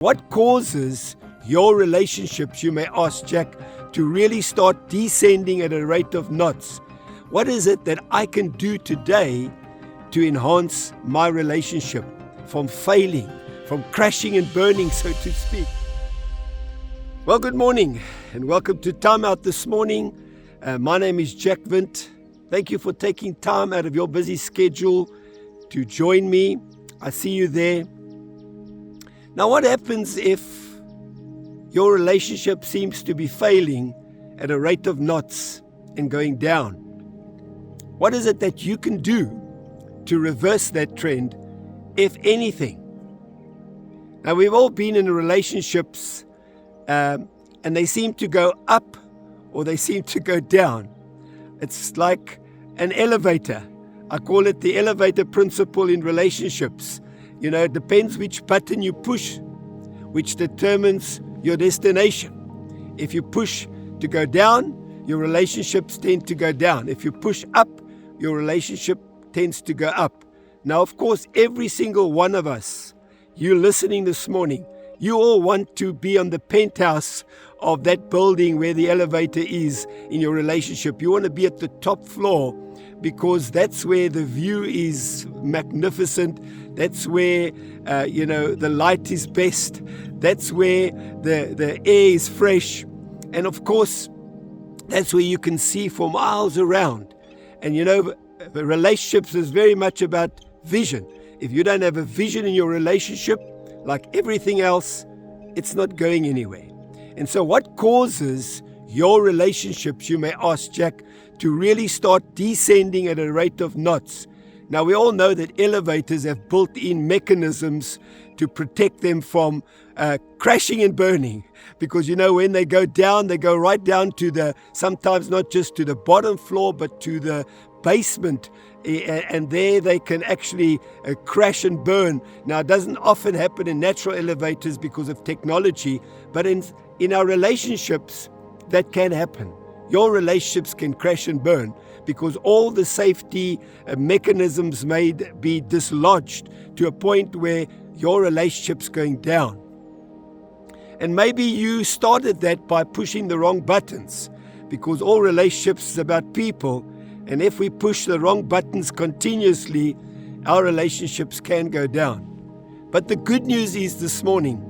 What causes your relationships, you may ask Jack, to really start descending at a rate of knots? What is it that I can do today to enhance my relationship from failing, from crashing and burning, so to speak? Well, good morning and welcome to Timeout this morning. My name is Jack Windt. Thank you for taking time out of your busy schedule to join me. I see you there. Now, what happens if your relationship seems to be failing at a rate of knots and going down? What is it that you can do to reverse that trend, if anything? Now, we've all been in relationships and they seem to go up or they seem to go down. It's like an elevator. I call it the elevator principle in relationships. You know, it depends which button you push, which determines your destination. If you push to go down, your relationships tend to go down. If you push up, your relationship tends to go up. Now, of course, every single one of us, you listening this morning, you all want to be on the penthouse of that building where the elevator is in your relationship. You want to be at the top floor because that's where the view is magnificent. That's where, the light is best. That's where the air is fresh. And of course, that's where you can see for miles around. And the relationships is very much about vision. If you don't have a vision in your relationship, like everything else, it's not going anywhere. And so what causes your relationships, you may ask Jack, to really start descending at a rate of knots? Now, we all know that elevators have built-in mechanisms to protect them from crashing and burning. Because, when they go down, they go right down to sometimes not just to the bottom floor, but to the basement. And there they can actually crash and burn. Now, it doesn't often happen in natural elevators because of technology, but in our relationships, that can happen. Your relationships can crash and burn because all the safety mechanisms may be dislodged to a point where your relationship's going down. And maybe you started that by pushing the wrong buttons, because all relationships is about people. And if we push the wrong buttons continuously, our relationships can go down. But the good news is this morning,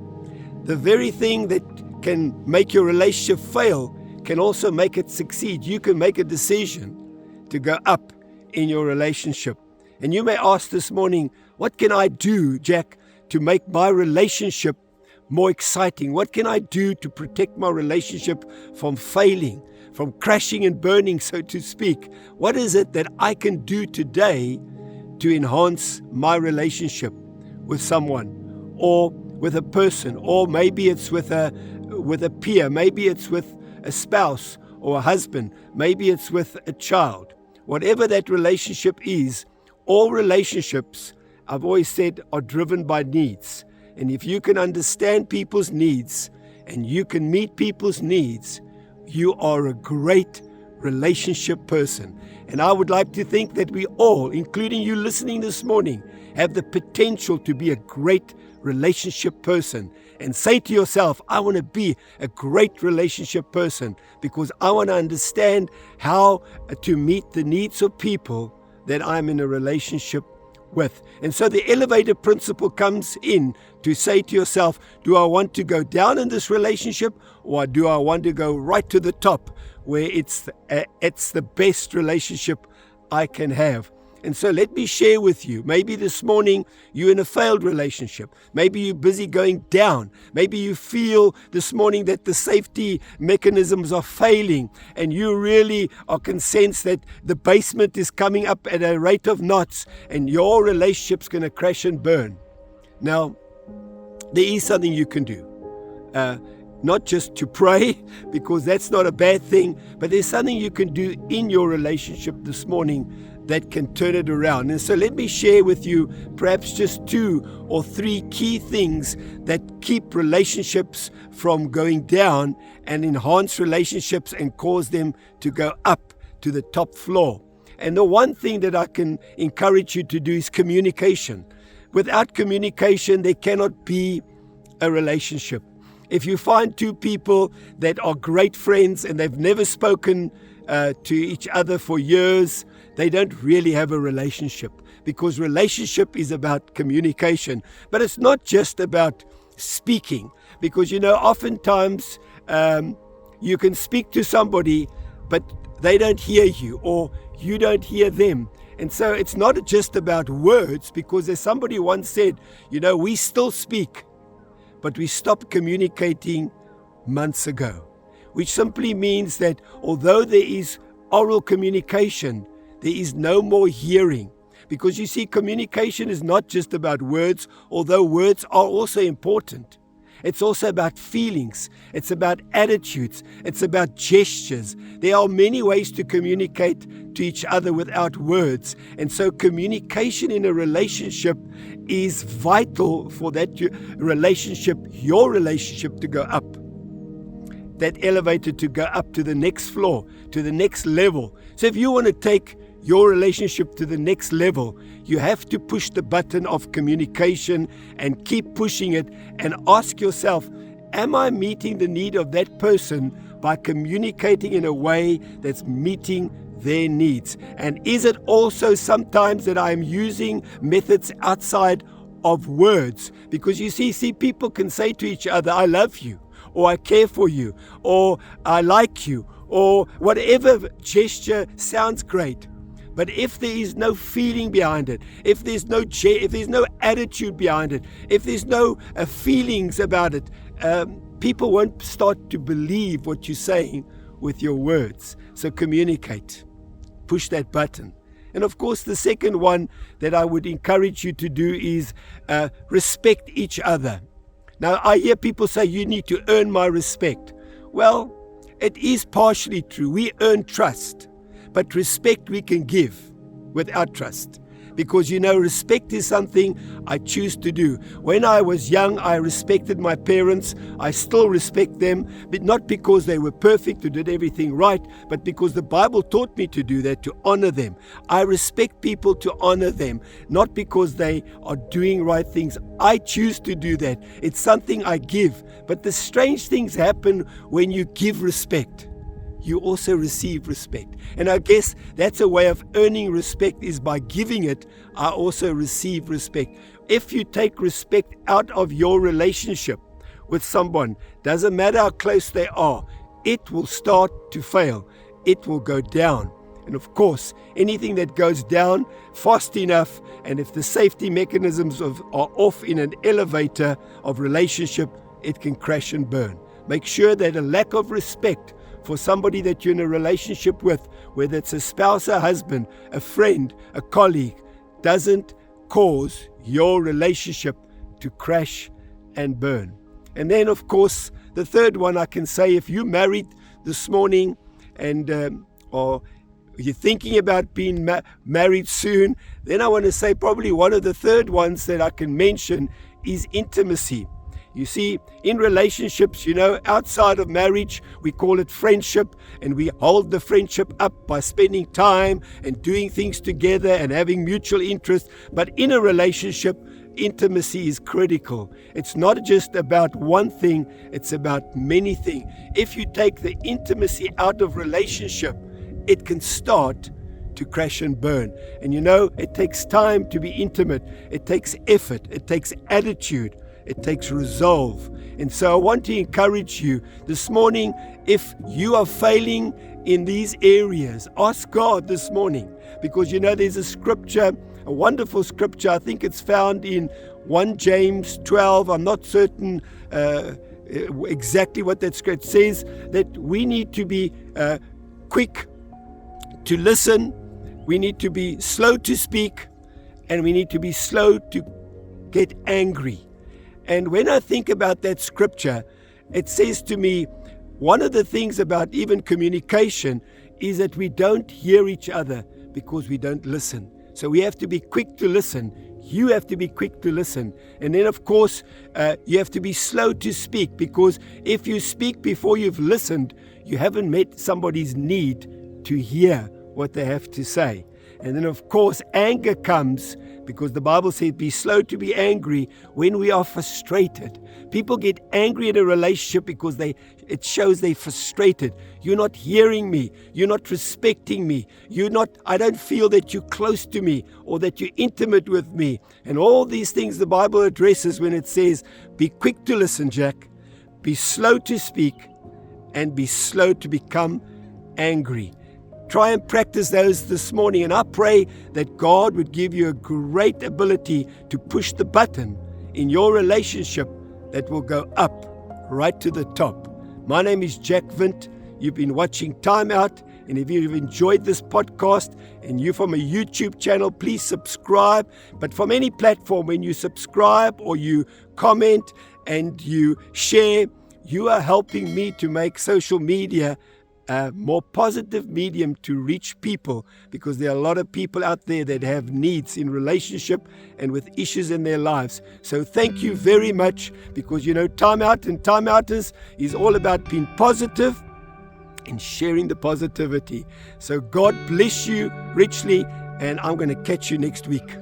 the very thing that can make your relationship fail can also make it succeed. You can make a decision to go up in your relationship. And you may ask this morning, what can I do, Jack, to make my relationship more exciting? What can I do to protect my relationship from failing, from crashing and burning, so to speak? What is it that I can do today to enhance my relationship with someone or with a person? Or maybe it's with a peer, maybe it's with a spouse or a husband, maybe it's with a child. Whatever that relationship is, all relationships, I've always said, are driven by needs. And if you can understand people's needs and you can meet people's needs, you are a great relationship person. And I would like to think that we all, including you listening this morning, have the potential to be a great relationship person. And say to yourself, I want to be a great relationship person because I want to understand how to meet the needs of people that I'm in a relationship with. And so the elevator principle comes in to say to yourself, do I want to go down in this relationship, or do I want to go right to the top where it's the best relationship I can have? And so let me share with you, maybe this morning you're in a failed relationship. Maybe you're busy going down. Maybe you feel this morning that the safety mechanisms are failing and you really can sense that the basement is coming up at a rate of knots and your relationship's going to crash and burn. Now, there is something you can do. Not just to pray, because that's not a bad thing, but there's something you can do in your relationship this morning that can turn it around. And so let me share with you perhaps just 2 or 3 key things that keep relationships from going down and enhance relationships and cause them to go up to the top floor. And the one thing that I can encourage you to do is communication. Without communication, there cannot be a relationship. If you find two people that are great friends and they've never spoken to each other for years, they don't really have a relationship, because relationship is about communication. But it's not just about speaking, because oftentimes you can speak to somebody but they don't hear you, or you don't hear them. And so it's not just about words, because as somebody once said, we still speak, but we stopped communicating months ago, which simply means that although there is oral communication, there is no more hearing. Because you see, communication is not just about words, although words are also important. It's also about feelings. It's about attitudes. It's about gestures. There are many ways to communicate to each other without words. And so communication in a relationship is vital for that relationship, your relationship, to go up. That elevator to go up to the next floor, to the next level. So if you want to take your relationship to the next level, you have to push the button of communication and keep pushing it, and ask yourself, am I meeting the need of that person by communicating in a way that's meeting their needs? And is it also sometimes that I'm using methods outside of words? Because you see, people can say to each other, I love you, or I care for you, or I like you, or whatever gesture sounds great. But if there is no feeling behind it, if there's no attitude behind it, if there's no feelings about it, people won't start to believe what you're saying with your words. So communicate. Push that button. And of course, the second one that I would encourage you to do is respect each other. Now, I hear people say, you need to earn my respect. Well, it is partially true. We earn trust. But respect we can give without trust. Because respect is something I choose to do. When I was young, I respected my parents. I still respect them, but not because they were perfect or did everything right, but because the Bible taught me to do that, to honor them. I respect people to honor them, not because they are doing right things. I choose to do that. It's something I give. But the strange things happen when you give respect. You also receive respect. And I guess that's a way of earning respect, is by giving it. I also receive respect. If you take respect out of your relationship with someone, doesn't matter how close they are, it will start to fail. It will go down. And of course, anything that goes down fast enough, and if the safety mechanisms are off in an elevator of relationship, it can crash and burn. Make sure that a lack of respect for somebody that you're in a relationship with, whether it's a spouse, a husband, a friend, a colleague, doesn't cause your relationship to crash and burn. And then, of course, the third one I can say, if you married this morning and or you're thinking about being married soon, then I want to say probably one of the third ones that I can mention is intimacy. You see, in relationships, outside of marriage, we call it friendship, and we hold the friendship up by spending time and doing things together and having mutual interest. But in a relationship, intimacy is critical. It's not just about one thing, it's about many things. If you take the intimacy out of relationship, it can start to crash and burn. And it takes time to be intimate. It takes effort. It takes attitude. It takes resolve. And so I want to encourage you this morning, if you are failing in these areas, ask God this morning. Because there's a scripture, a wonderful scripture, I think it's found in 1 James 12. I'm not certain exactly what that scripture says, that we need to be quick to listen, we need to be slow to speak, and we need to be slow to get angry. And when I think about that scripture, it says to me, one of the things about even communication is that we don't hear each other because we don't listen. So we have to be quick to listen. You have to be quick to listen. And then, of course, you have to be slow to speak, because if you speak before you've listened, you haven't met somebody's need to hear what they have to say. And then, of course, anger comes because the Bible says, be slow to be angry when we are frustrated. People get angry in a relationship because it shows they're frustrated. You're not hearing me. You're not respecting me. I don't feel that you're close to me or that you're intimate with me. And all these things the Bible addresses when it says, be quick to listen, Jack. Be slow to speak and be slow to become angry. Try and practice those this morning, and I pray that God would give you a great ability to push the button in your relationship that will go up right to the top. My name is Jack Windt. You've been watching Timeout, and if you've enjoyed this podcast and you're from a YouTube channel, please subscribe. But from any platform, when you subscribe or you comment and you share, you are helping me to make social media a more positive medium to reach people, because there are a lot of people out there that have needs in relationship and with issues in their lives. So thank you very much, because Timeout and Timeouters is all about being positive and sharing the positivity. So God bless you richly, and I'm going to catch you next week.